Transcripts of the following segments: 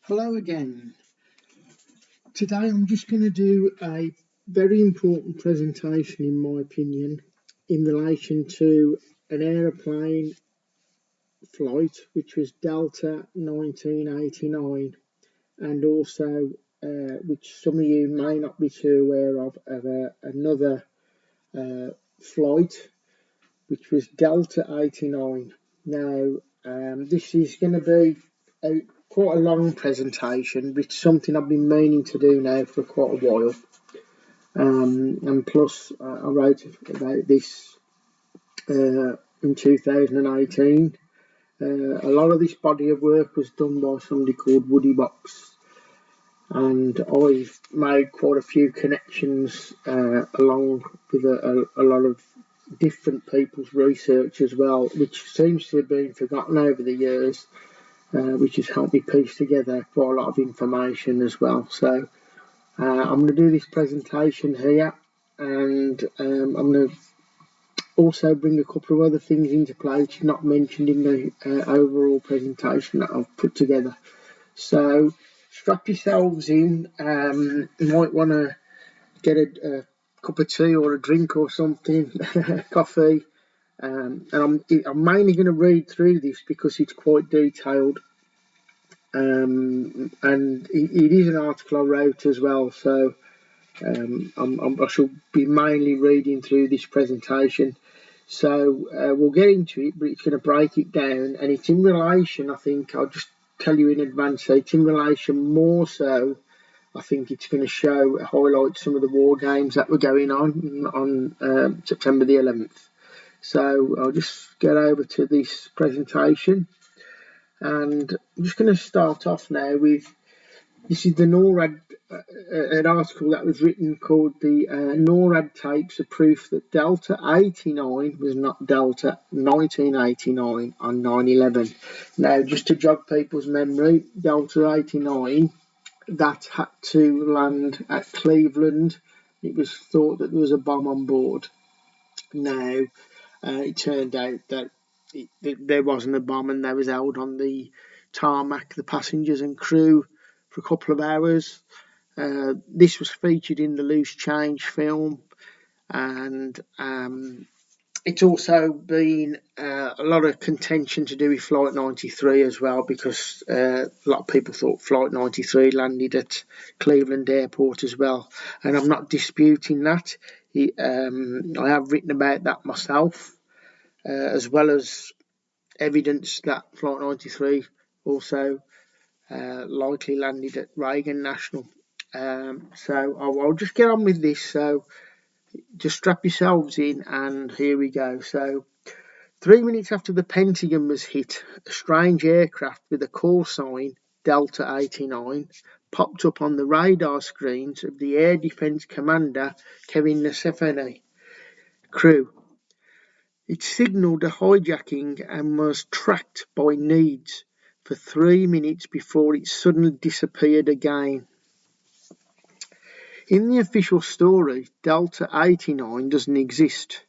Hello again. Today I'm just going to do a very important presentation, in my opinion, in relation to an aeroplane flight which was Delta 1989, and also which some of you may not be too aware of another flight which was Delta 89. Now this is going to be quite a long presentation, which is something I've been meaning to do now for quite a while. And plus, I wrote about this in 2018. A lot of this body of work was done by somebody called Woody Box, and I've made quite a few connections along with a lot of different people's research as well, which seems to have been forgotten over the years, which has helped me piece together quite a lot of information as well. So I'm going to do this presentation here, and I'm going to also bring a couple of other things into play which are not mentioned in the overall presentation that I've put together. So strap yourselves in. You might want to get a cup of tea or a drink or something, coffee. And I'm mainly going to read through this because it's quite detailed. And it is an article I wrote as well, so I shall be mainly reading through this presentation. So we'll get into it, but it's going to break it down, and it's in relation, I think, I'll just tell you in advance, so it's in relation more so, I think it's going to highlight some of the war games that were going on September the 11th. So I'll just get over to this presentation. And I'm just going to start off now with, this is the NORAD, an article that was written called the NORAD tapes of proof that Delta 89 was not Delta 1989 on 9/11. Now, just to jog people's memory, Delta 89, that had to land at Cleveland. It was thought that there was a bomb on board. Now, it turned out that there wasn't a bomb, and they was held on the tarmac, the passengers and crew, for a couple of hours. This was featured in the Loose Change film, and it's also been a lot of contention to do with Flight 93 as well, because a lot of people thought Flight 93 landed at Cleveland Airport as well, and I'm not disputing that. I have written about that myself, as well as evidence that Flight 93 also likely landed at Reagan National. So I'll just get on with this. So just strap yourselves in, and here we go. So 3 minutes after the Pentagon was hit, a strange aircraft with a call sign Delta 89 popped up on the radar screens of the Air Defense Commander Kevin Nasefene crew. It signalled a hijacking and was tracked by NEADS for 3 minutes before it suddenly disappeared again. In the official story, Delta 89 doesn't exist.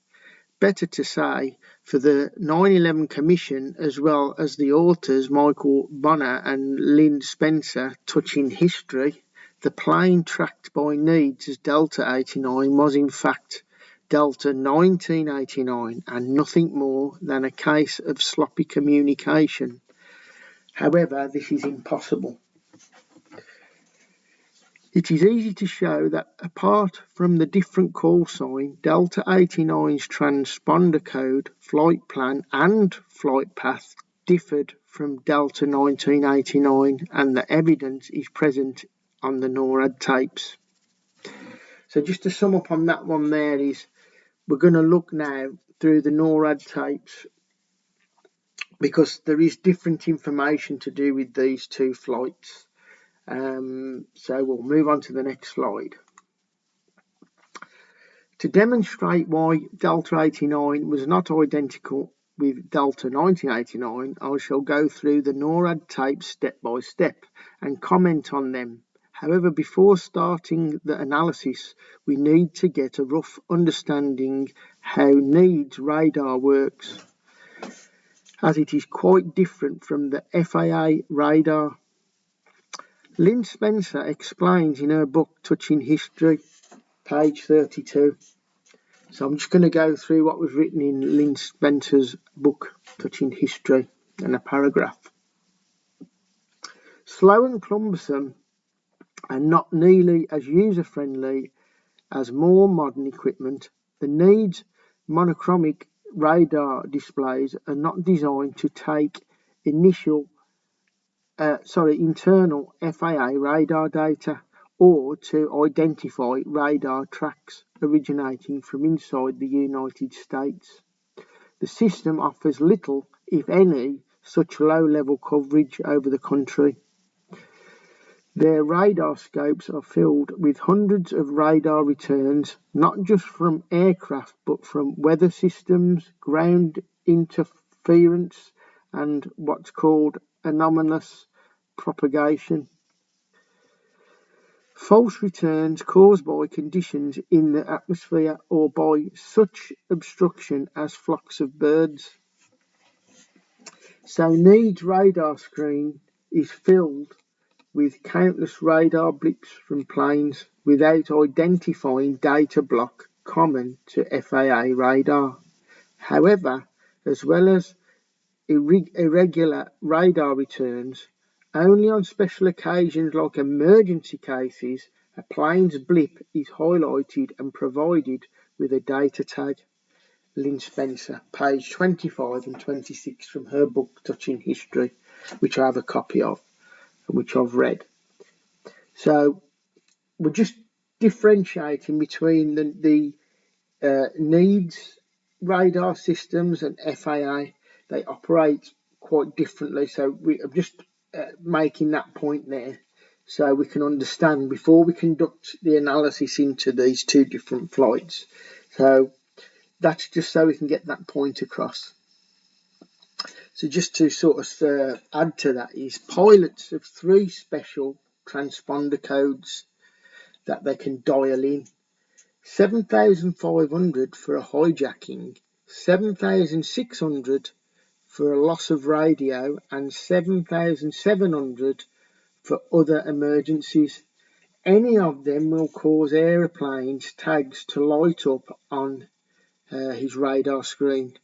Better to say, for the 9/11 Commission, as well as the authors Michael Bonner and Lynn Spencer, touching history, the plane tracked by NEADS as Delta 89 was in fact Delta 1989 and nothing more than a case of sloppy communication. However, this is impossible. It is easy to show that apart from the different call sign, Delta 89's transponder code, flight plan and flight path differed from Delta 1989, and the evidence is present on the NORAD tapes. So just to sum up on that one there is, we're going to look now through the NORAD tapes, because there is different information to do with these two flights. So we'll move on to the next slide. To demonstrate why Delta 89 was not identical with Delta 1989, I shall go through the NORAD tapes step by step and comment on them. However, before starting the analysis, we need to get a rough understanding how NEADS radar works, as it is quite different from the FAA radar. Lynn Spencer explains in her book Touching History, page 32. So I'm just going to go through what was written in Lynn Spencer's book Touching History and a paragraph. Slow and cumbersome and not nearly as user-friendly as more modern equipment, the NEAD's monochromic radar displays are not designed to take internal FAA radar data or to identify radar tracks originating from inside the United States. The system offers little, if any, such low-level coverage over the country. Their radar scopes are filled with hundreds of radar returns, not just from aircraft but from weather systems, ground interference, and what's called anomalous propagation. False returns caused by conditions in the atmosphere or by such obstruction as flocks of birds. So NEAD's radar screen is filled with countless radar blips from planes without identifying data block common to FAA radar. However, as well as irregular radar returns, only on special occasions like emergency cases, a plane's blip is highlighted and provided with a data tag. Lynn Spencer, page 25 and 26 from her book Touching History, which I have a copy of and which I've read. So we're just differentiating between the NEADS radar systems and FAA. They operate quite differently, so we are just making that point there so we can understand before we conduct the analysis into these two different flights. So that's just so we can get that point across. So just to sort of add to that is pilots have three special transponder codes that they can dial in. 7,500 for a hijacking, 7,600 for a loss of radio, and 7,700 for other emergencies. Any of them will cause aeroplanes' tags to light up on his radar screen,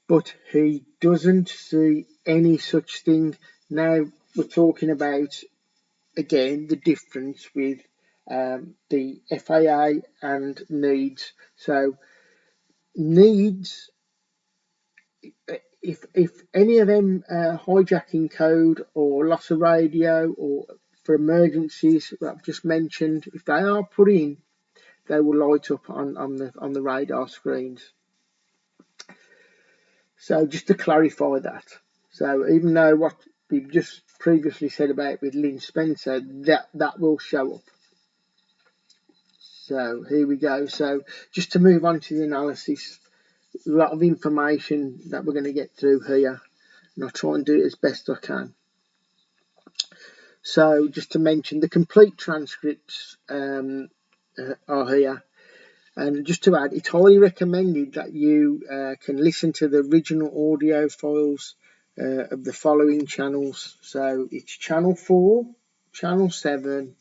but he doesn't see any such thing. Now we're talking about again the difference with the FAA and NEADS. So NEADS, if any of them hijacking code or loss of radio or for emergencies that I've just mentioned, if they are put in, they will light up on the radar screens. So just to clarify that. So even though what we've just previously said about with Lynn Spencer, that will show up. So here we go. So just to move on to the analysis, a lot of information that we're going to get through here, and I'll try and do it as best I can. So just to mention, the complete transcripts are here. And just to add, it's highly recommended that you can listen to the original audio files of the following channels. So it's channel 4, channel 7,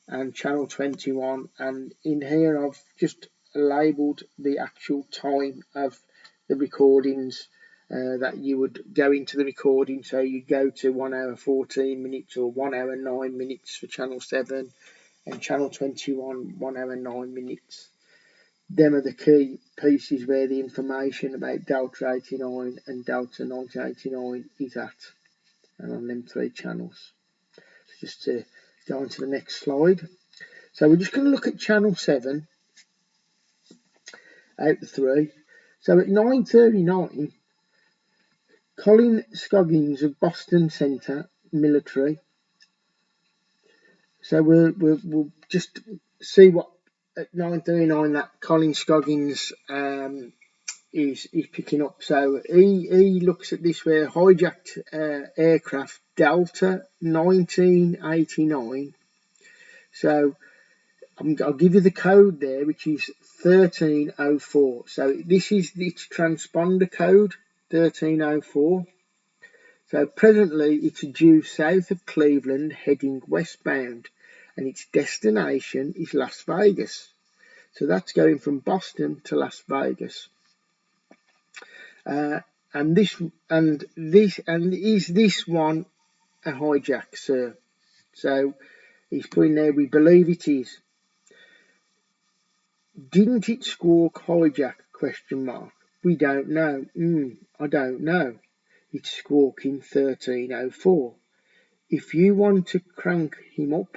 and channel 21. And in here, I've just labelled the actual time of the recordings that you would go into the recording. So you go to 1 hour 14 minutes or 1 hour 9 minutes for channel 7, and channel 21, 1 hour 9 minutes. Them are the key pieces where the information about Delta 89 and Delta 1989 is at, and on them three channels. So just to go on to the next slide. So we're just going to look at channel 7 out the three. So at 9:39, Colin Scoggins of Boston Center Military. So we'll just see what at 9:39 that Colin Scoggins is picking up. So he looks at this where hijacked aircraft Delta 1989. So I'll give you the code there, which is 1304. So this is its transponder code, 1304. So presently it's due south of Cleveland heading westbound, and its destination is Las Vegas. So that's going from Boston to Las Vegas. And is this one a hijack, sir? So he's putting there, we believe it is. Didn't it squawk hijack? Question mark. We don't know. I don't know. It's squawking 1304. If you want to crank him up,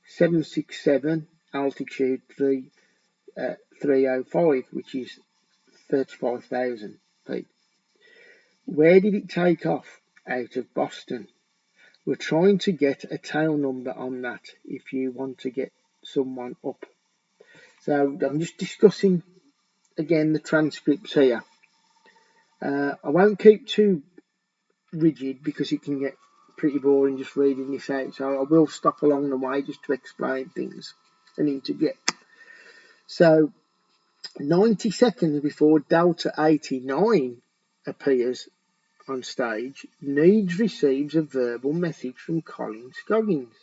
767 altitude 305, which is 35,000 feet. Where did it take off? Out of Boston. We're trying to get a tail number on that if you want to get someone up. So I'm just discussing again the transcripts here. I won't keep too rigid because it can get pretty boring just reading this out, so I will stop along the way just to explain things and interject. So 90 seconds before Delta 89 appears on stage, Needs receives a verbal message from Colin Scoggins,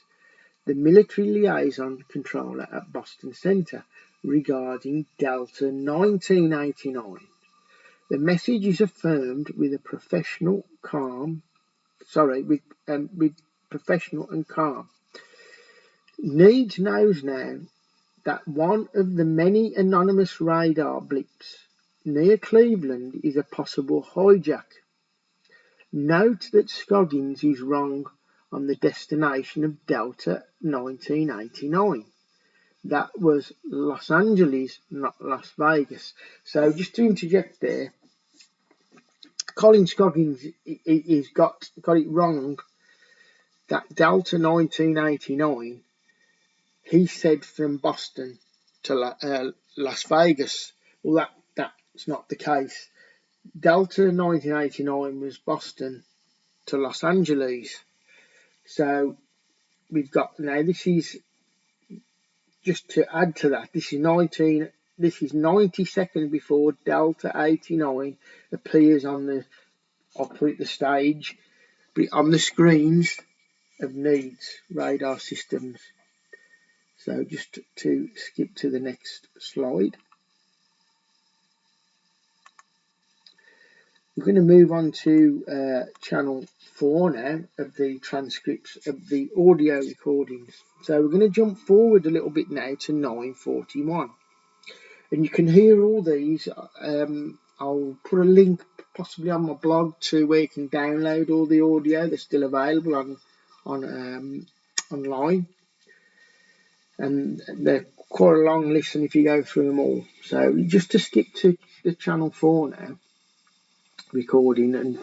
the military liaison controller at Boston Center, regarding Delta 1989. The message is affirmed with professional and calm. Needs knows now that one of the many anonymous radar blips near Cleveland is a possible hijack. Note that Scoggins is wrong on the destination of Delta 1989. That was Los Angeles, not Las Vegas. So just to interject there, Colin Scoggins he's got it wrong. That Delta 1989, he said from Boston to Las Vegas. Well, that's not the case. Delta 1989 was Boston to Los Angeles. So we've got now. This is just to add to that. This is 90 seconds before Delta 89 appears on the stage, on the screens of Needs radar systems. So just to skip to the next slide. We're going to move on to channel 4 now of the transcripts of the audio recordings. So we're going to jump forward a little bit now to 9:41. And you can hear all these. I'll put a link possibly on my blog to where you can download all the audio. They're still available on online. And they're quite a long listen if you go through them all. So just to skip to the channel 4 now. Recording, and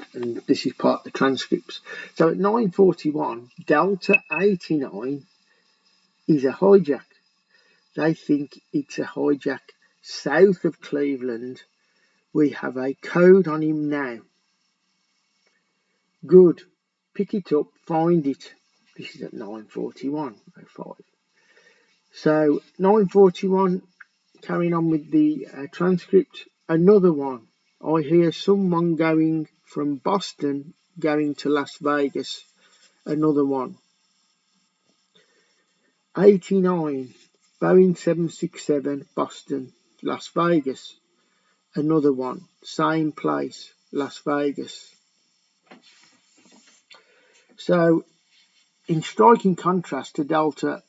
this is part of the transcripts. So at 9:41, Delta 89 is a hijack. They think it's a hijack south of Cleveland. We have a code on him now. Good. Pick it up, find it. This is at 9:41:05. So 9:41, carrying on with the transcript. Another one. I hear someone going from Boston going to Las Vegas. Another one. 89. Boeing 767 Boston, Las Vegas. Another one. Same place, Las Vegas. So, in striking contrast to Delta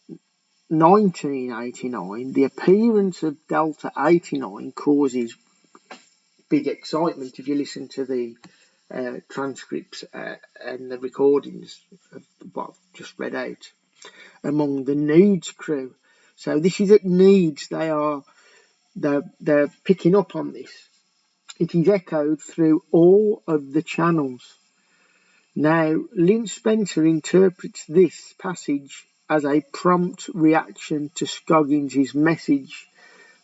1989, the appearance of Delta 89 causes big excitement if you listen to the transcripts and the recordings of what I've just read out among the Needs crew. So this is at Needs. They're picking up on this. It is echoed through all of the channels. Now, Lynn Spencer interprets this passage as a prompt reaction to Scoggins' message,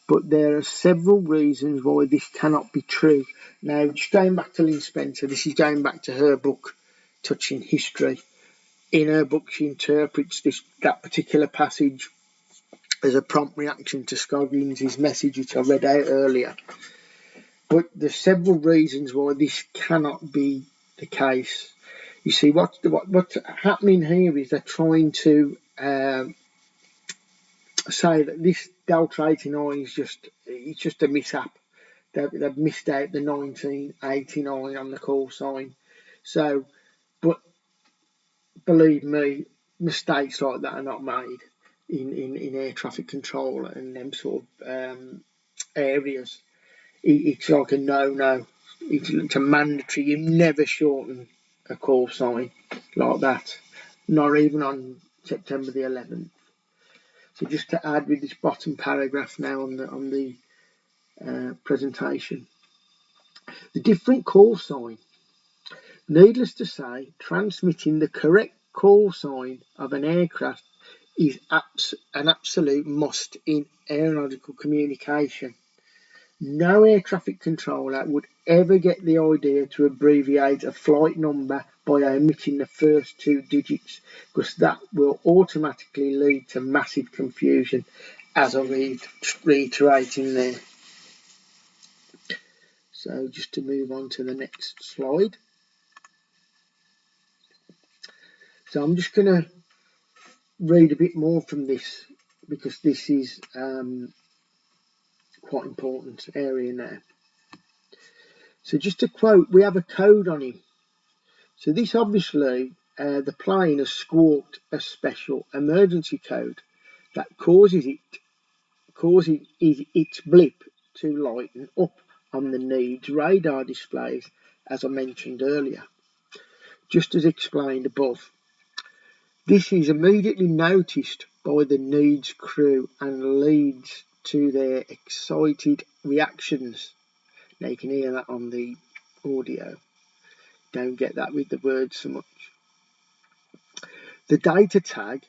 but there are several reasons why this cannot be true. Now, just going back to Lynn Spencer, this is going back to her book, Touching History. In her book, she interprets that particular passage as a prompt reaction to Scoggins' message, which I read out earlier. But there's several reasons why this cannot be the case. You see, what's happening here is they're trying to say that this Delta 89 is just a mishap. They've missed out the 1989 on the call sign. So, but believe me, mistakes like that are not made in air traffic control and them sort of areas. It's like a no-no. It's a mandatory. You never shorten a call sign like that, not even on September the 11th. So just to add with this bottom paragraph now on the presentation, the different call sign. Needless to say, transmitting the correct call sign of an aircraft is an absolute must in aeronautical communication. No air traffic controller would ever get the idea to abbreviate a flight number by omitting the first two digits, because that will automatically lead to massive confusion, as I'm reiterating there. So just to move on to the next slide. So I'm just going to read a bit more from this, because this is quite important area now. So just to quote, we have a code on him. So this obviously, the plane has squawked a special emergency code that causes its blip to lighten up on the NEAD's radar displays, as I mentioned earlier. Just as explained above, this is immediately noticed by the NEAD's crew and leads to their excited reactions. Now you can hear that on the audio. Don't get that with the words so much. The data tag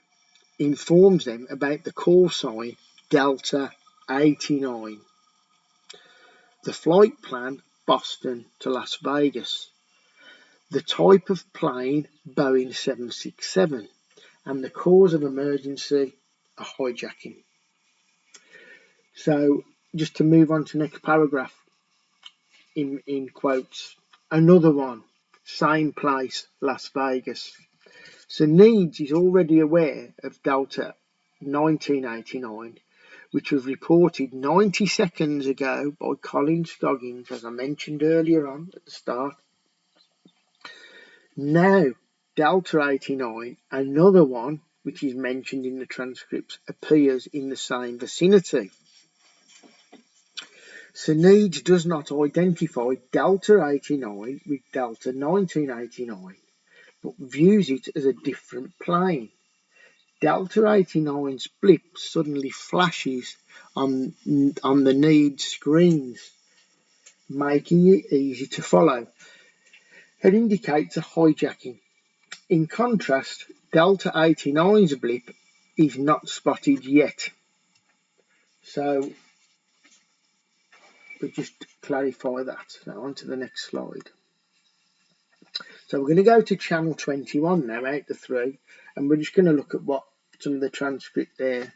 informs them about the call sign Delta 89, the flight plan Boston to Las Vegas, the type of plane Boeing 767, and the cause of emergency a hijacking. So just to move on to the next paragraph, in quotes, another one, same place, Las Vegas. So NEADS is already aware of Delta 1989, which was reported 90 seconds ago by Colin Scoggins, as I mentioned earlier on at the start. Now, Delta 89, another one which is mentioned in the transcripts, appears in the same vicinity. So NEADS does not identify Delta 89 with Delta 1989, but views it as a different plane. Delta 89's blip suddenly flashes on the NEADS screens, making it easy to follow. It indicates a hijacking. In contrast, Delta 89's blip is not spotted yet. So we just clarify that. Now on to the next slide. So we're going to go to channel 21 now out the 3, and we're just going to look at what some of the transcript there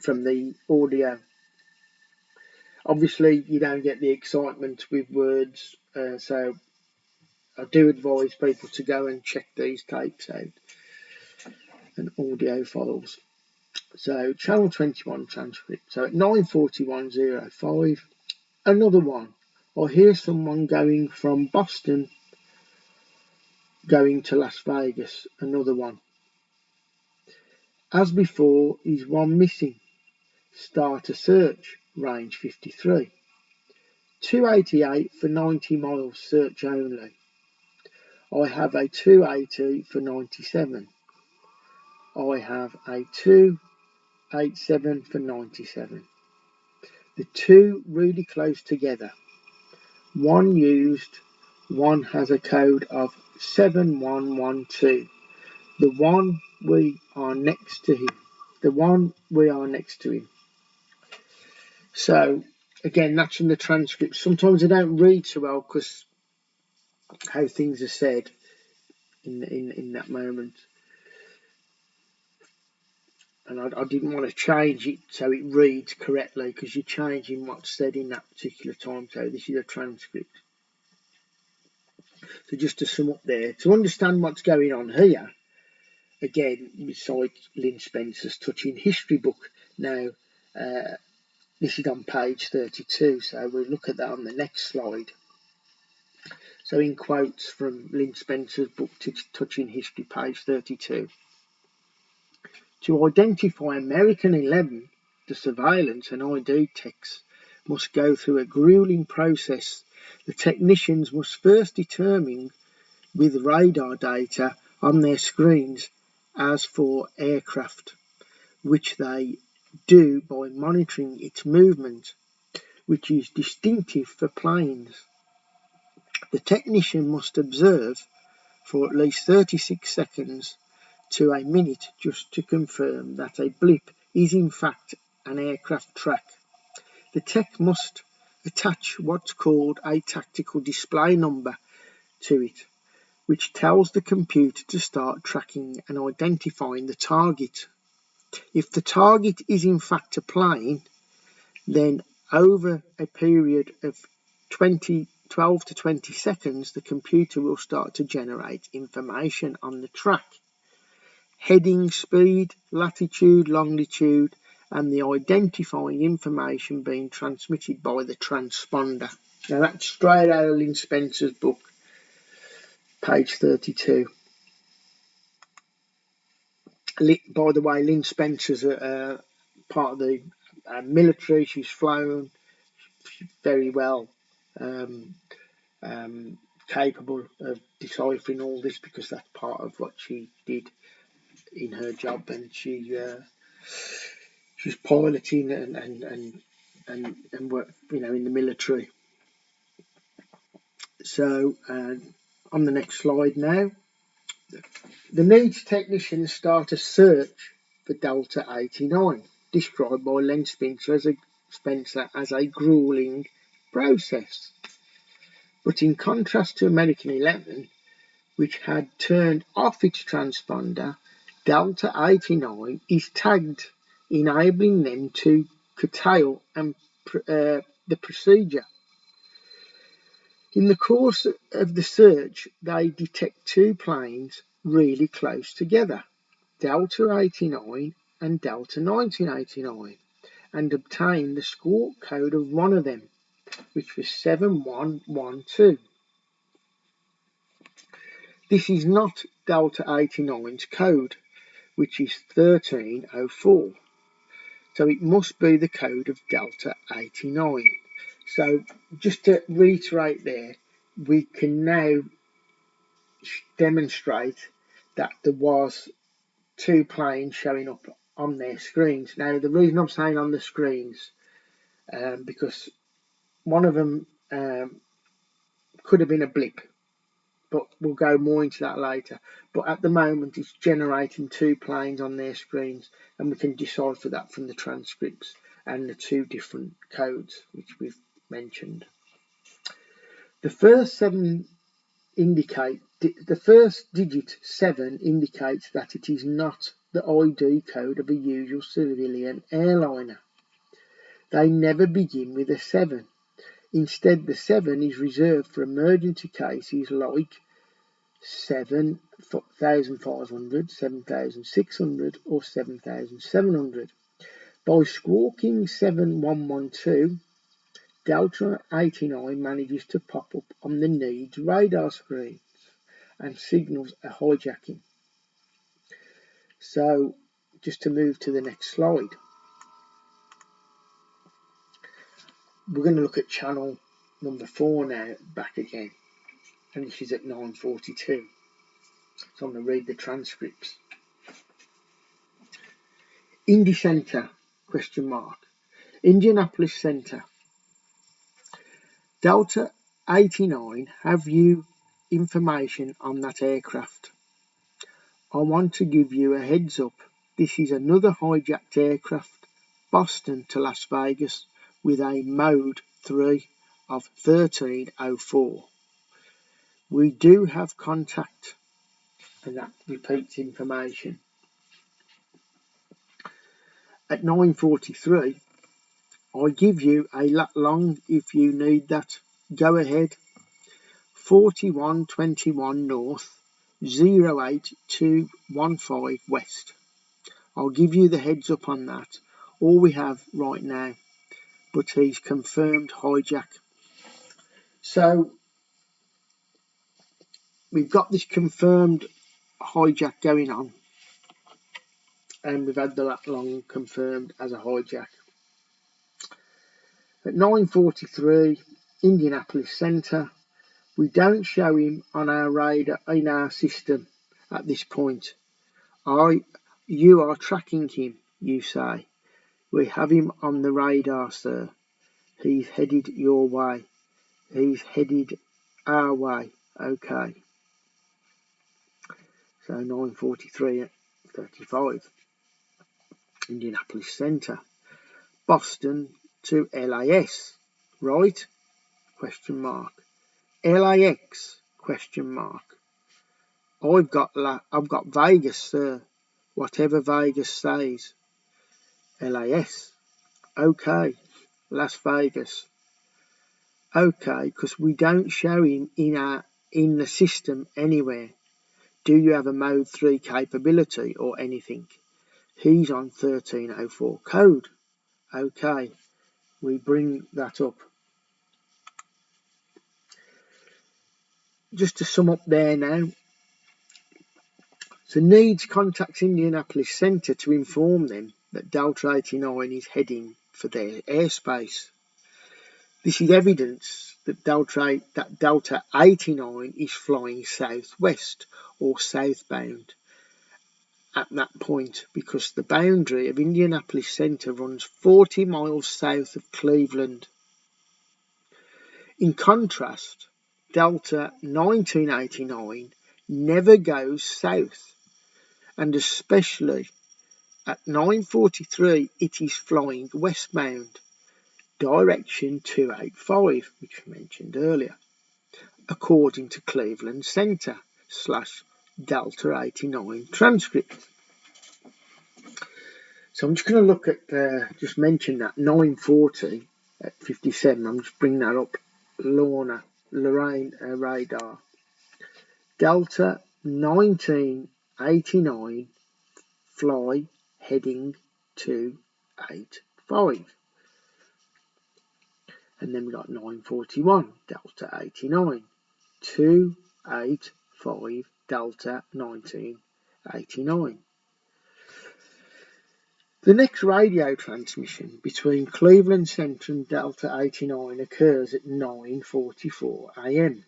from the audio. Obviously you don't get the excitement with words, so I do advise people to go and check these tapes out and audio files. So channel 21 transcript. So at 9:41:05, another one. I hear someone going from Boston going to Las Vegas. Another one. As before, is one missing. Start a search. Range 53. 288 for 90 miles. Search only. I have a 280 for 97. I have a 287 for 97. The two really close together. One used, one has a code of 7112. The one we are next to him. The one we are next to him. So again, that's from the transcript. Sometimes I don't read so well because how things are said in that moment. And I didn't want to change it so it reads correctly, because you're changing what's said in that particular time. So this is a transcript. So just to sum up there, to understand what's going on here, again, besides Lynn Spencer's Touching History book. Now, this is on page 32, so we'll look at that on the next slide. So in quotes from Lynn Spencer's book, Touching History, page 32. To identify American 11, the surveillance and ID techs must go through a grueling process. The technicians must first determine with radar data on their screens as for aircraft, which they do by monitoring its movement, which is distinctive for planes. The technician must observe for at least 36 seconds to a minute just to confirm that a blip is in fact an aircraft track. The tech must attach what's called a tactical display number to it, which tells the computer to start tracking and identifying the target. If the target is in fact a plane, then over a period of 12 to 20 seconds, the computer will start to generate information on the track. Heading, speed, latitude, longitude, and the identifying information being transmitted by the transponder. Now that's straight out of Lynn Spencer's book, page 32. By the way, Lynn Spencer's part of the military. She's flown very well, capable of deciphering all this because that's part of what she did in her job, and she's piloting and work, in the military. So on the next slide now, the needs technicians start a search for Delta 89, described by Len Spencer as a grueling process. But in contrast to American 11, which had turned off its transponder, Delta 89 is tagged, enabling them to curtail the procedure. In the course of the search, they detect two planes really close together, Delta 89 and Delta 1989, and obtain the squawk code of one of them, which was 7112. This is not Delta 89's code, which is 1304. So it must be the code of Delta 89. So just to reiterate there, we can now demonstrate that there was two planes showing up on their screens. Now, the reason I'm saying on the screens, because one of them could have been a blip, but we'll go more into that later. But at the moment, it's generating two planes on their screens, and we can decipher that from the transcripts and the two different codes which we've mentioned. The first digit 7 indicates that it is not the ID code of a usual civilian airliner. They never begin with a 7. Instead, the 7 is reserved for emergency cases like 7,500, 7,600 or 7,700. By squawking 7112, Delta 89 manages to pop up on the needs radar screens and signals a hijacking. So just to move to the next slide, we're going to look at channel number 4 now, back again, and this is at 9:42. So I'm going to read the transcripts. Indy Center, ? Indianapolis Center. Delta 89, have you information on that aircraft? I want to give you a heads up. This is another hijacked aircraft, Boston to Las Vegas, with a mode 3 of 1304. We do have contact, and that repeats information. At 9:43, I give you a lat long if you need that. Go ahead. 4121 north, 08215 west. I'll give you the heads up on that. All we have right now, but he's confirmed hijack. So we've got this confirmed hijack going on, and we've had the lat long confirmed as a hijack. At 9:43, Indianapolis Centre. We don't show him on our radar in our system at this point. You are tracking him, you say. We have him on the radar, sir. He's headed your way. He's headed our way. Okay. So 9:43 at 35. Indianapolis Centre. Boston to LAS. Right? Question mark. LAX? Question mark. I've got Vegas, sir. Whatever Vegas says. LAS. Okay. Las Vegas. Okay, because we don't show him in the system anywhere. Do you have a mode 3 capability or anything? He's on 1304 code. Okay, we bring that up. Just to sum up there now. So NEADS contacts Indianapolis Centre to inform them that Delta 89 is heading for their airspace. This is evidence that Delta 89 is flying southwest or southbound at that point, because the boundary of Indianapolis Centre runs 40 miles south of Cleveland. In contrast, Delta 1989 never goes south, and especially at 9:43 it is flying westbound, direction 285, which I mentioned earlier, according to Cleveland Centre / Delta 89 transcript. So I'm just going to look at, just mention that 9:40 at 57. I'm just bringing that up. Lorraine radar. Delta 1989 fly heading 285. And then we got 9:41 Delta 89 285 Delta 1989. The next radio transmission between Cleveland Centre and Delta 89 occurs at 9:44 AM.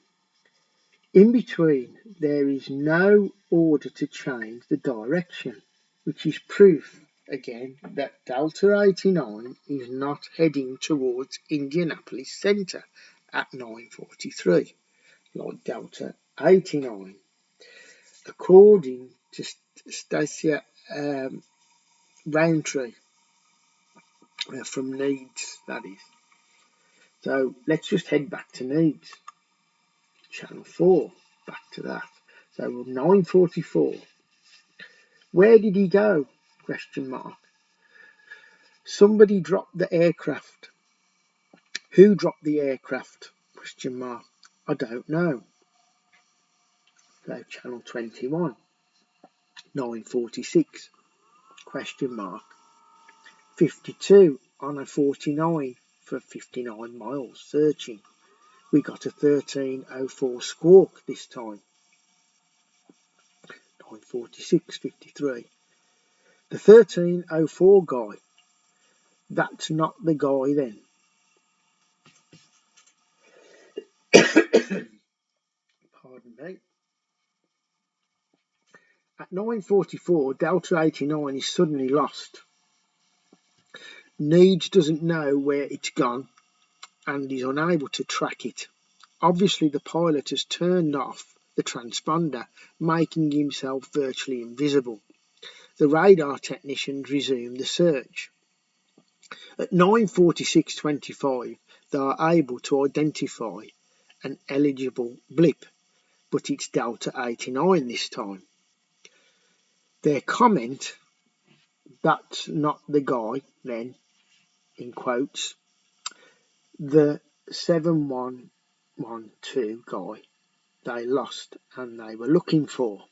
In between, there is no order to change the direction, which is proof, again, that Delta 89 is not heading towards Indianapolis Centre at 9:43, like Delta 89. According to Stacia Roundtree, from NEADS, that is. So let's just head back to NEADS. Channel 4, back to that. So 9:44. Where did he go? Question mark. Somebody dropped the aircraft. Who dropped the aircraft? Question mark. I don't know. So channel 21. 9:46. Question mark. 52 on a 49 for 59 miles searching. We got a 1304 squawk this time. 9:46:53. The 1304 guy. That's not the guy then. Pardon me. At 9:44, Delta 89 is suddenly lost. NEADS doesn't know where it's gone and is unable to track it. Obviously, the pilot has turned off the transponder, making himself virtually invisible. The radar technicians resume the search. At 9:46:25, they are able to identify an eligible blip, but it's Delta 89 this time. Their comment, "That's not the guy," then, in quotes, the 7112 guy, they lost and they were looking for.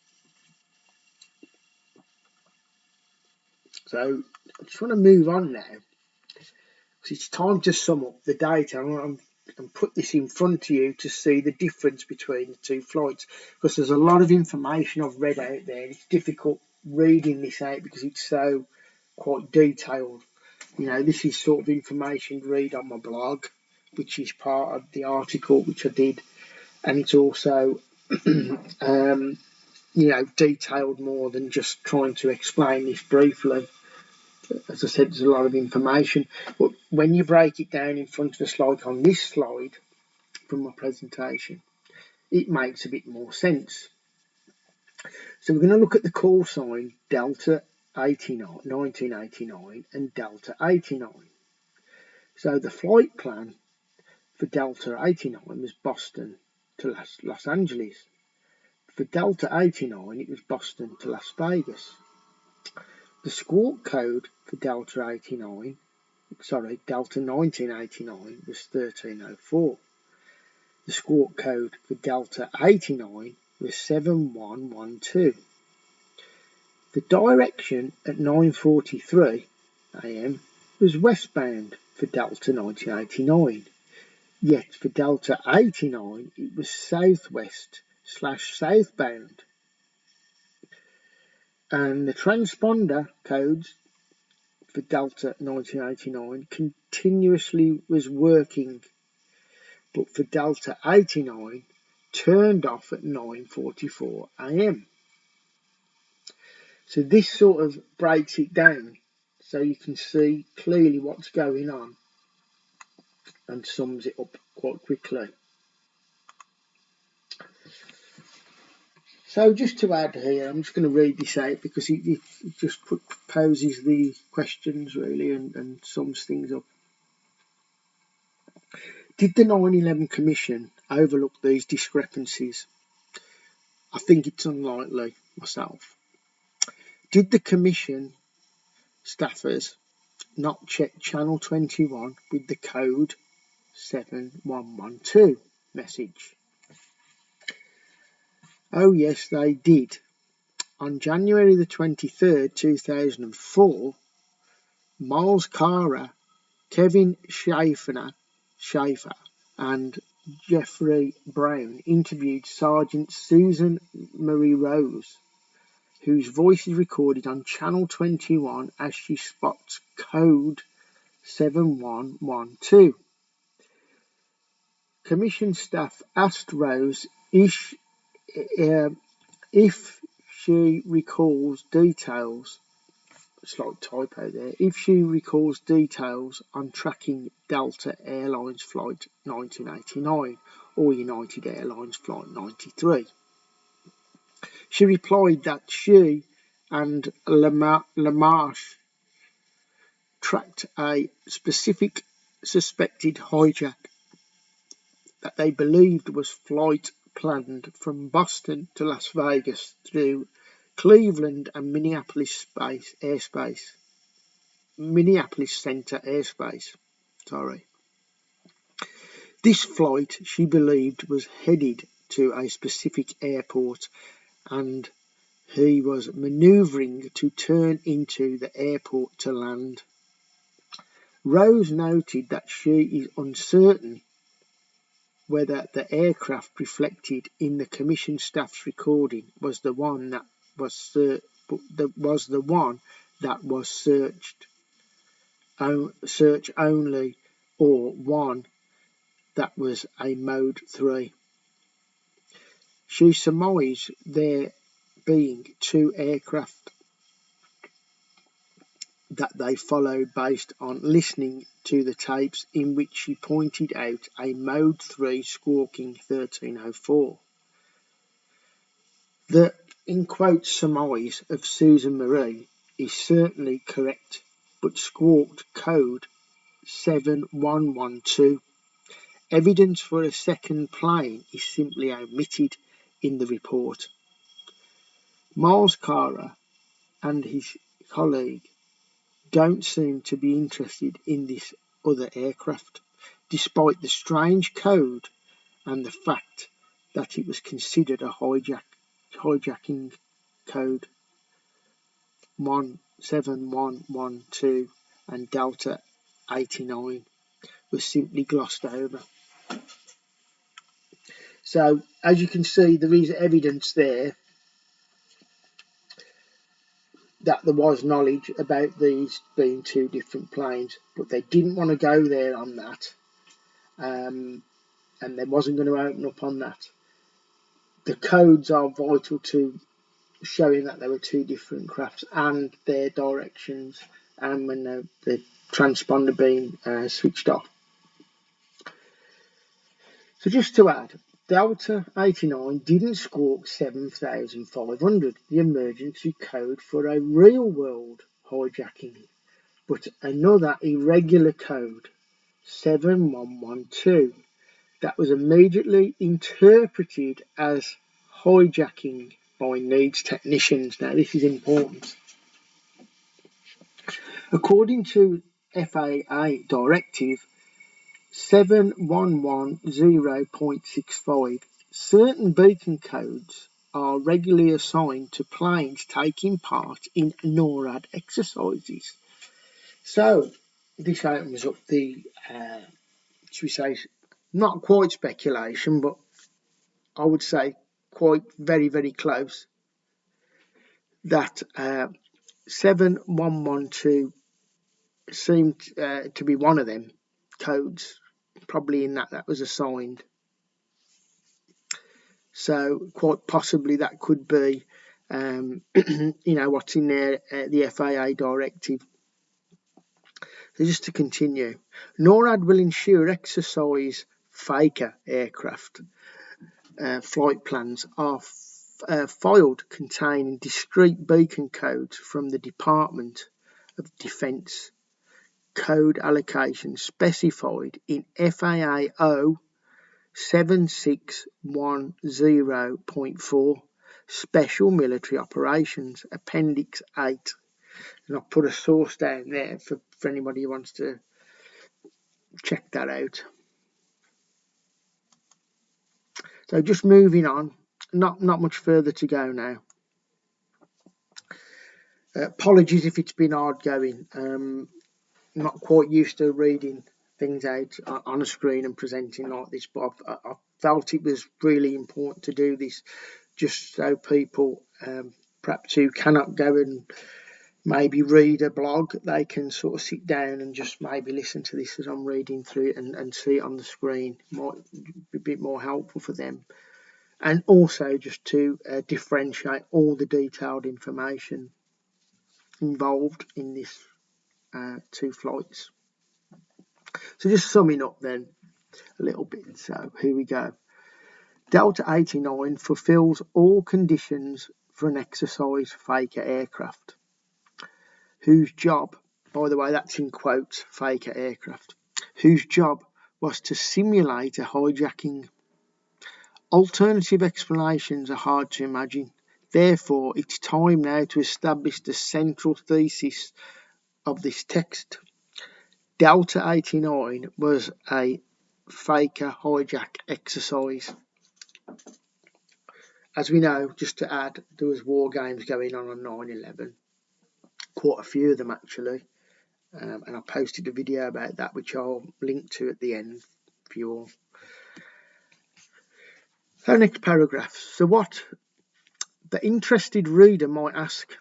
So I just want to move on now, because it's time to sum up the data and put this in front of you to see the difference between the two flights, because there's a lot of information I've read out there. It's difficult reading this out because it's so quite detailed. You know, this is sort of information to read on my blog, which is part of the article which I did, and it's also detailed more than just trying to explain this briefly. As I said, there's a lot of information, but when you break it down in front of us, like on this slide from my presentation, it makes a bit more sense. So we're going to look at the call sign Delta 1989 and Delta 89. So the flight plan for Delta 89 was Boston to Los Angeles. For Delta 89, it was Boston to Las Vegas. The squawk code for Delta 1989 was 1304. The squawk code for Delta 89 was 7112. The direction at 9:43 am was westbound for Delta 1989, yet for Delta 89 it was southwest/southbound. And the transponder codes for Delta 1989 continuously was working, but for Delta 89 turned off at 9:44 am. So this sort of breaks it down so you can see clearly what's going on and sums it up quite quickly. So just to add here, I'm just going to read this out because it just poses the questions really and sums things up. Did the 9/11 Commission overlook these discrepancies? I think it's unlikely myself. Did the Commission staffers not check Channel 21 with the code 7112 message? Oh yes, they did. On January the 23rd, 2004, Miles Carter, Kevin Schaefer and Jeffrey Brown interviewed Sergeant Susan Marie Rose, whose voice is recorded on Channel 21 as she spots code 7112. Commission staff asked Rose if she recalls details, slight typo there, if she recalls details on tracking Delta Airlines Flight 1989 or United Airlines Flight 93. She replied that she and LaMarche tracked a specific suspected hijack that they believed was flight planned from Boston to Las Vegas through Cleveland and Minneapolis Center airspace. This flight, she believed, was headed to a specific airport, and he was maneuvering to turn into the airport to land. Rose noted that she is uncertain whether the aircraft reflected in the Commission staff's recording was the one that was search only, or one that was a Mode 3. She surmised there being two aircraft that they followed based on listening to the tapes in which she pointed out a Mode 3 squawking 1304. The, in quotes, surmise of Susan Marie is certainly correct, but squawked code 7112. Evidence for a second plane is simply omitted in the report. Miles Carter and his colleague don't seem to be interested in this other aircraft, despite the strange code and the fact that it was considered a hijacking code 17112 and Delta 89 was simply glossed over. So as you can see, there is evidence there that there was knowledge about these being two different planes, but they didn't want to go there on that, and they wasn't going to open up on that. The codes are vital to showing that there were two different crafts and their directions, and when the transponder being switched off. So just to add, Delta 89 didn't squawk 7500, the emergency code for a real-world hijacking, but another irregular code, 7112, that was immediately interpreted as hijacking by needs technicians. Now, this is important. According to FAA Directive 711.0.65, certain beacon codes are regularly assigned to planes taking part in NORAD exercises. So this opens up the, should we say, not quite speculation, but I would say quite very, very close, that 7112 seemed to be one of them codes, probably in that was assigned. So quite possibly that could be, what's in there, the FAA directive. So just to continue, NORAD will ensure exercise faker aircraft flight plans are filed containing discrete beacon codes from the Department of Defense. Code allocation specified in FAA 7610.4 Special Military Operations Appendix 8. And I'll put a source down there for anybody who wants to check that out. So just moving on, not much further to go now. Apologies if it's been hard going. Not quite used to reading things out on a screen and presenting like this, but I felt it was really important to do this, just so people perhaps who cannot go and maybe read a blog, they can sort of sit down and just maybe listen to this as I'm reading through it and see it on the screen. Might be a bit more helpful for them, and also just to differentiate all the detailed information involved in this two flights. So just summing up then a little bit. So here we go. Delta 89 fulfills all conditions for an exercise faker aircraft, whose job, by the way, that's in quotes, faker aircraft, whose job was to simulate a hijacking. Alternative explanations are hard to imagine. Therefore, it's time now to establish the central thesis of this text. Delta 89 was a faker hijack exercise. As we know, just to add, there was war games going on 9/11, quite a few of them actually, and I posted a video about that which I'll link to at the end for you all. So next paragraph. So what the interested reader might ask,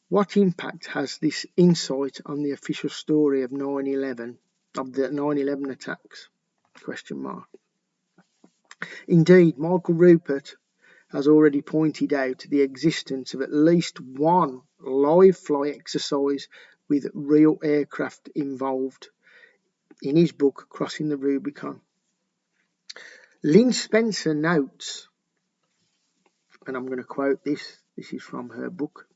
what impact has this insight on the official story of 9/11, of the 9/11 attacks? ? Indeed, Michael Rupert has already pointed out the existence of at least one live flight exercise with real aircraft involved in his book, Crossing the Rubicon. Lynn Spencer notes, and I'm going to quote this is from her book,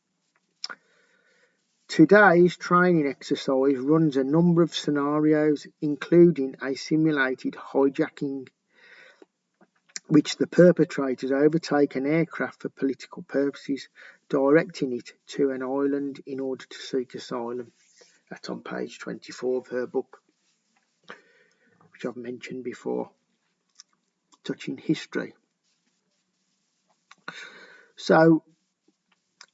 today's training exercise runs a number of scenarios, including a simulated hijacking, which the perpetrators overtake an aircraft for political purposes, directing it to an island in order to seek asylum. That's on page 24 of her book, which I've mentioned before. touching history. So,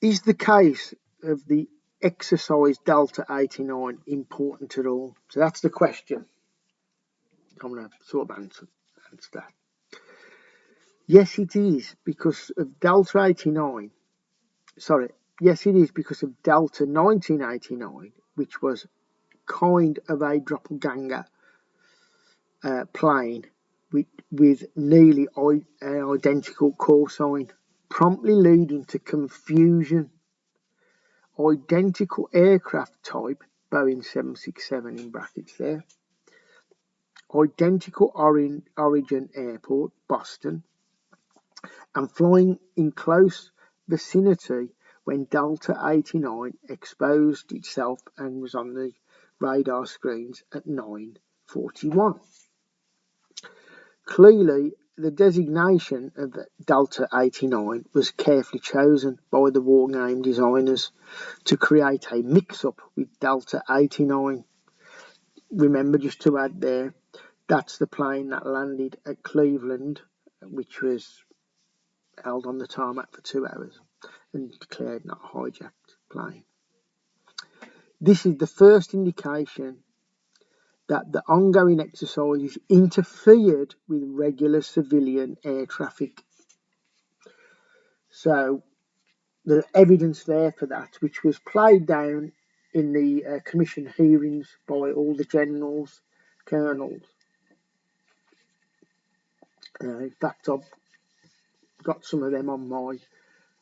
is the case of the exercise Delta 89 important at all? So that's the question. I'm going to sort of answer that. Yes, it is because of Delta 89. Sorry, yes, it is because of Delta 1989, which was kind of a doppelganger plane with nearly identical call sign, promptly leading to confusion. Identical aircraft type, Boeing 767 in brackets there. Identical origin airport, Boston, and flying in close vicinity when Delta 89 exposed itself and was on the radar screens at 9:41. Clearly, the designation of Delta 89 was carefully chosen by the wargame designers to create a mix-up with Delta 89. Remember, just to add there, that's the plane that landed at Cleveland, which was held on the tarmac for 2 hours and declared not a hijacked plane. This is the first indication that the ongoing exercises interfered with regular civilian air traffic. So the evidence there for that, which was played down in the commission hearings by all the generals, colonels. In fact, I've got some of them on my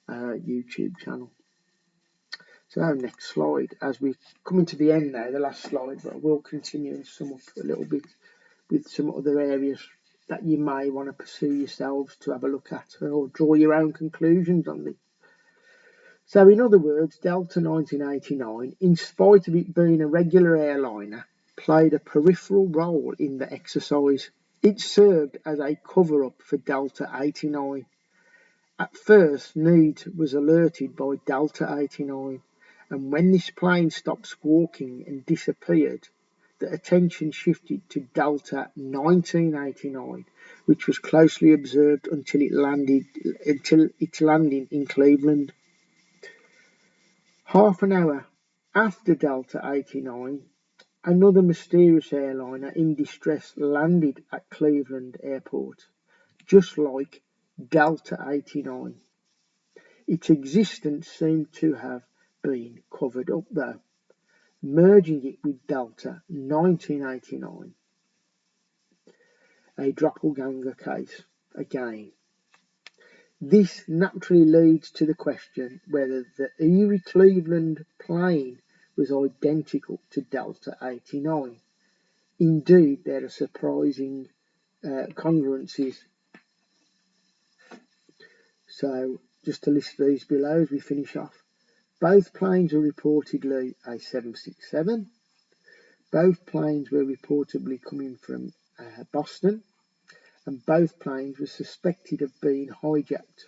YouTube channel. So next slide, as we come into the end now, the last slide, but I will continue and sum up a little bit with some other areas that you may want to pursue yourselves to have a look at or draw your own conclusions on this. So in other words, Delta 1989, in spite of it being a regular airliner, played a peripheral role in the exercise. It served as a cover-up for Delta 89. At first, need was alerted by Delta 89, and when this plane stopped squawking and disappeared, the attention shifted to Delta 1989, which was closely observed until its landing in Cleveland. Half an hour after Delta 89, another mysterious airliner in distress landed at Cleveland Airport, just like Delta 89. Its existence seemed to have been covered up though, merging it with Delta 1989, a doppelganger case again. This naturally leads to the question whether the Erie Cleveland plane was identical to Delta 89. Indeed, there are surprising congruencies. So, just to list these below as we finish off. Both planes were reportedly a 767. Both planes were reportedly coming from Boston, and both planes were suspected of being hijacked.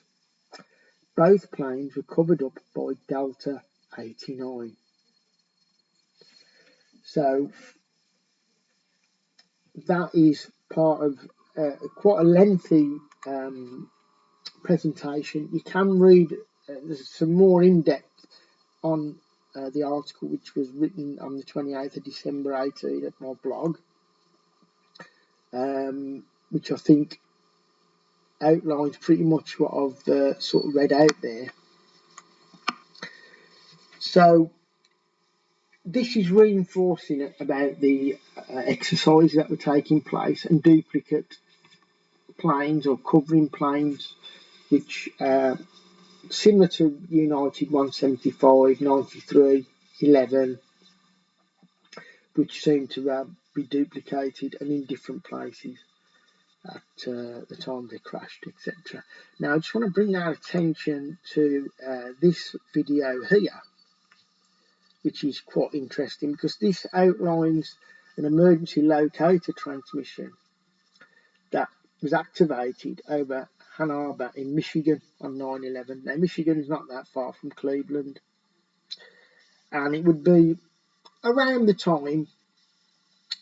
Both planes were covered up by Delta 89. So that is part of quite a lengthy presentation. You can read there's some more in-depth on the article, which was written on the 28th of December 18 at my blog, which I think outlines pretty much what I've sort of read out there. So this is reinforcing it about the exercises that were taking place and duplicate planes or covering planes, which similar to United 175, 93, 11, which seem to be duplicated and in different places at the time they crashed, etc. Now I just want to bring our attention to this video here, which is quite interesting because this outlines an emergency locator transmission that was activated over Ann Arbor in Michigan on 9/11. Now Michigan's not that far from Cleveland, and it would be around the time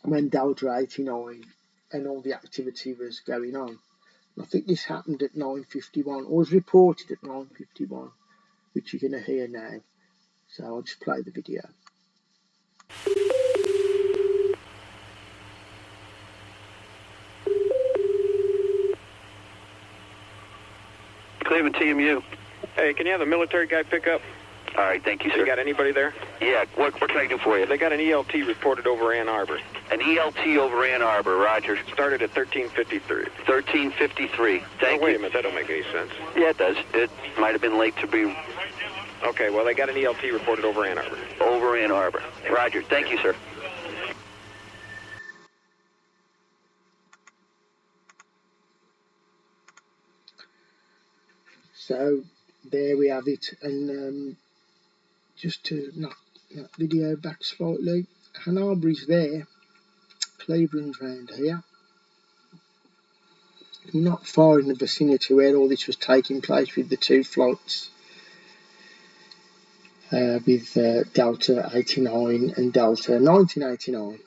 when Delta 89 and all the activity was going on. I think this happened at 9:51, or was reported at 9:51, which you're going to hear now. So I'll just play the video. Cleveland TMU. Hey, can you have the military guy pick up? All right, thank you, sir. You got anybody there? Yeah, what can I do for you? They got an ELT reported over Ann Arbor. An ELT over Ann Arbor, roger. Started at 1353. 1353. Thank you. Wait a minute, that don't make any sense. Yeah, it does. It might have been late to be Okay, well, they got an ELT reported over Ann Arbor. over Ann Arbor. Roger, thank you, sir. So there we have it, and just to knock that video back slightly, Ann Arbor's there, Cleveland's round here. Not far in the vicinity where all this was taking place with the two flights, with Delta 89 and Delta 1989.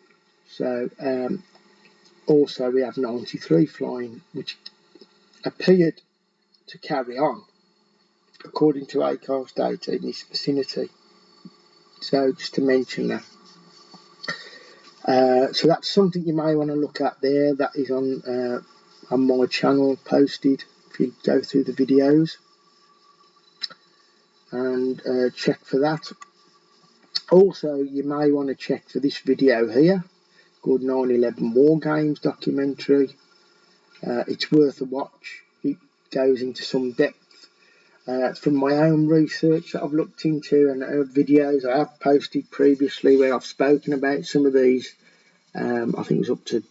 So also we have 93 flying, which appeared to carry on according to aircraft data in this vicinity. So just to mention that. So that's something you may want to look at there. That is on my channel posted if you go through the videos and check for that. Also, you may want to check for this video here called 9/11 War Games documentary. It's worth a watch. It goes into some depth from my own research that I've looked into, and videos I have posted previously where I've spoken about some of these. I think it was up to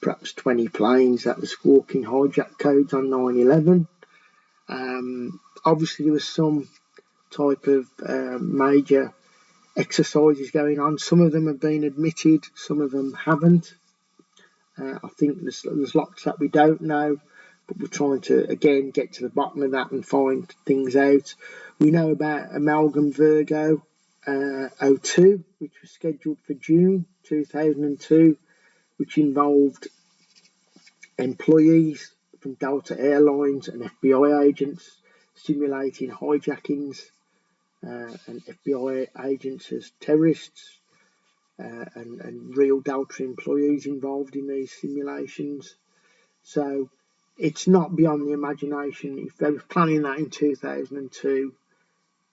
perhaps 20 planes that were squawking hijack codes on 9/11. Obviously there was some type of major exercises going on. Some of them have been admitted, some of them haven't. I think there's lots that we don't know, but we're trying to again get to the bottom of that and find things out. We know about Amalgam Virgo 02, which was scheduled for June 2002, which involved employees from Delta Airlines and FBI agents simulating hijackings, and FBI agents as terrorists, and real Delta employees involved in these simulations. So it's not beyond the imagination. If they were planning that in 2002,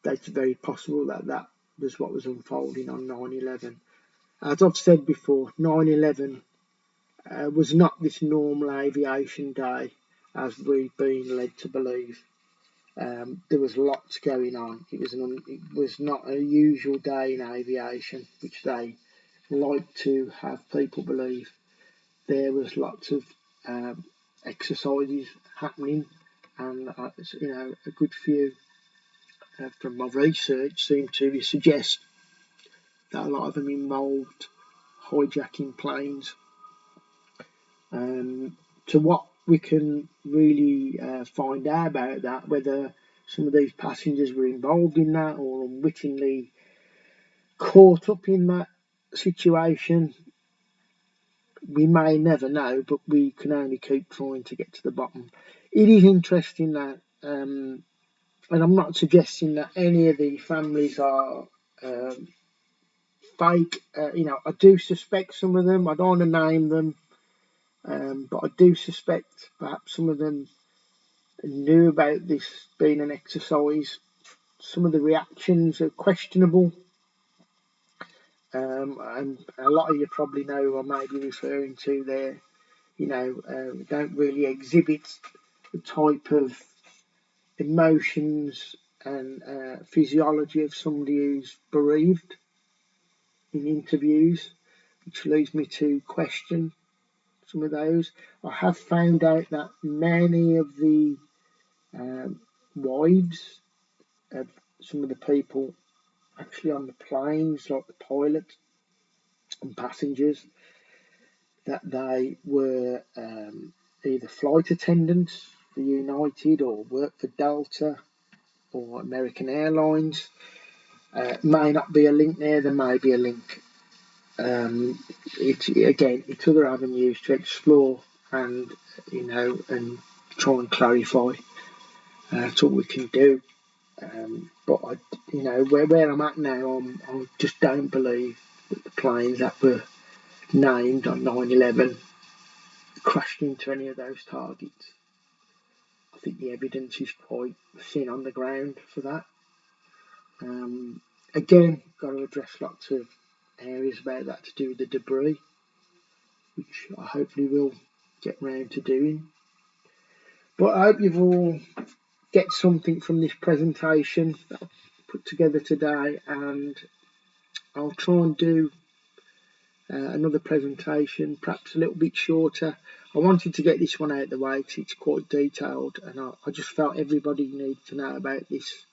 it's very possible that that was what was unfolding on 9/11. As I've said before, 9/11 was not this normal aviation day as we've been led to believe. There was lots going on. It was not a usual day in aviation, which they like to have people believe. There was lots of exercises happening, and a good few from my research seem to suggest that a lot of them involved hijacking planes. To what we can really find out about that, whether some of these passengers were involved in that or unwittingly caught up in that situation, we may never know, but we can only keep trying to get to the bottom. It is interesting that, and I'm not suggesting that any of the families are fake. I do suspect some of them. I don't want to name them, but I do suspect perhaps some of them knew about this being an exercise. Some of the reactions are questionable, and a lot of you probably know who I may be referring to there. Don't really exhibit the type of emotions and physiology of somebody who's bereaved in interviews, which leads me to question some of those. I have found out that many of the wives of some of the people actually on the planes, like the pilot and passengers, that they were either flight attendants for United or worked for Delta or American Airlines. May not be a link there. There may be a link. It's other avenues to explore, and try and clarify. That's all we can do. But where I'm at now, I just don't believe that the planes that were named on 9/11 crashed into any of those targets. I think the evidence is quite thin on the ground for that. Again, got to address lots of areas about that to do with the debris, which I hopefully will get round to doing. But I hope you've all get something from this presentation that I've put together today, and I'll try and do another presentation, perhaps a little bit shorter. I wanted to get this one out of the way because it's quite detailed, and I just felt everybody needed to know about this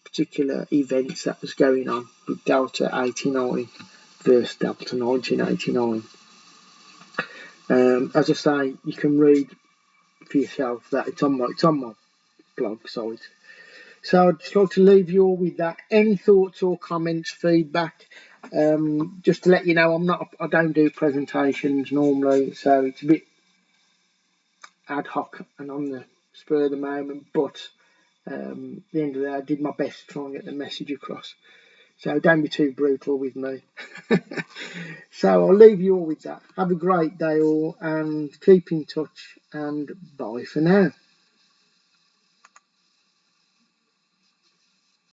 particular events that was going on with Delta 89 versus Delta 1989. As I say, you can read for yourself that it's on my blog site. So I'd just like to leave you all with that. Any thoughts or comments, feedback? Just to let you know, I don't do presentations normally, so it's a bit ad hoc and on the spur of the moment. But at the end of the day, I did my best to try and get the message across. So don't be too brutal with me. So I'll leave you all with that. Have a great day all, and keep in touch, and bye for now.